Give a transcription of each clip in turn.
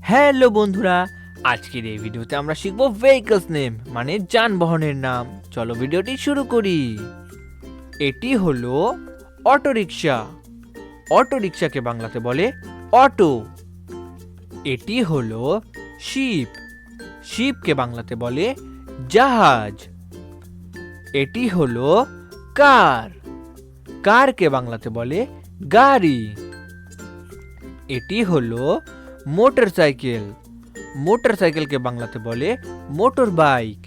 Hello বন্ধুরা, আজকের এই ভিডিওতে আমরা শিখব ভেহিকলস নেম মানে যানবাহনের নাম। চলো ভিডিওটি শুরু করি। এটি হলো অটোরিকশা। অটোরিকশাকে বাংলাতে বলে অটো। এটি হলো শিপ। শিপকে বাংলাতে বলে জাহাজ। এটি হলো কার। কারকে বাংলাতে বলে গাড়ি। এটি হলো মোটরসাইকেল। মোটরসাইকেলকে বাংলাতে বলে মোটর বাইক।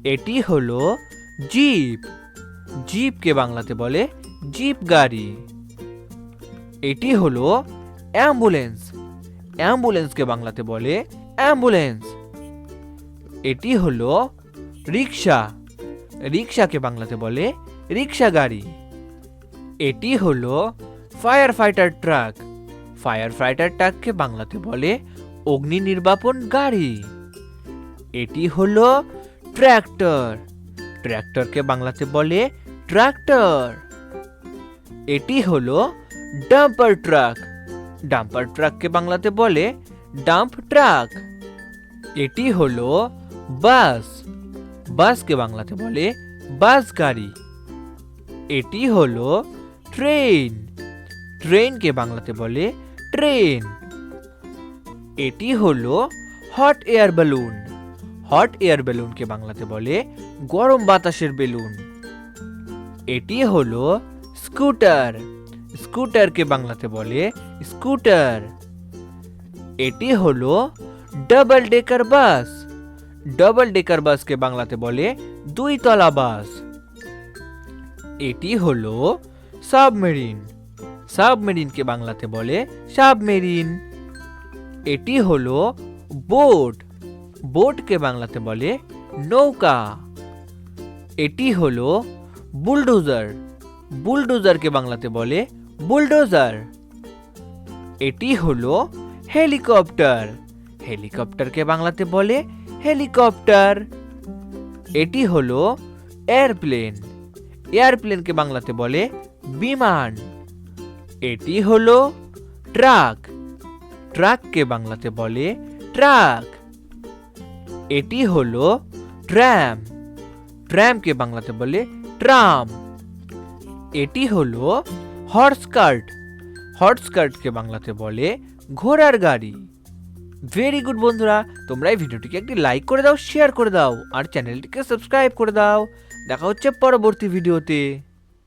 এটি হলো জিপ। জিপকে বাংলাতে বলে জিপ গাড়ি। এটি হলো অ্যাম্বুলেন্স। অ্যাম্বুলেন্সকে বাংলাতে বলে অ্যাম্বুলেন্স। এটি হলো রিক্সা। রিক্সাকে বাংলাতে বলে রিক্সা গাড়ি। এটি হলো fire fighter truck. Fire fighter ট্রাককে বাংলাতে বলে অগ্নি নির্বাপন গাড়ি। এটি হলো ট্র্যাক্টর। ট্র্যাক্টরকে বাংলাতে বলে ট্রাক্টর। এটি হলো ডাম্পার ট্রাক। ডাম্পার ট্রাককে বাংলাতে বলে ডাম্প ট্রাক। এটি হলো বাস। বাসকে বাংলাতে বলে বাস গাড়ি। এটি হলো ট্রেন। ট্রেনকে বাংলাতে বলে ট্রেন। এটি হলো hot air balloon. Hot air বেলুনকে বাংলাতে বলে গরম বাতাসের বেলুন। এটি হলো স্কুটার। স্কুটারকে বাংলাতে বলে স্কুটার। এটি হলো double decker bus. Double decker বাসকে বাংলাতে বলে দুই তলা বাস। এটি হলো সাবমেরিন। সাবমেরিনকে বাংলাতে বলে সাবমেরিন। এটি হলো বোট। বোটকে বাংলাতে বলে নৌকা। এটি হলো বুলডোজার। বুলডোজারকে বাংলাতে বলে বুলডোজার। এটি হলো হেলিকপ্টার। হেলিকপ্টারকে বাংলাতে বলে হেলিকপ্টার। এটি হলো এয়ারপ্লেন। এয়ারপ্লেনকে বাংলাতে বলে বিমান। এটি হলো ট্রাক। ট্রাককে বাংলাতে বলে ট্রাক। এটি হলো ট্রাম। ট্রামকে বাংলাতে বলে ট্রাম। এটি হলো হর্স কার্ট। হর্স কার্টকে বাংলাতে বলে ঘোড়ার গাড়ি। ভেরি গুড বন্ধুরা, তোমরা এই ভিডিওটিকে একটি লাইক করে দাও, শেয়ার করে দাও আর চ্যানেলটিকে সাবস্ক্রাইব করে দাও। দেখা হচ্ছে পরবর্তী ভিডিওতে।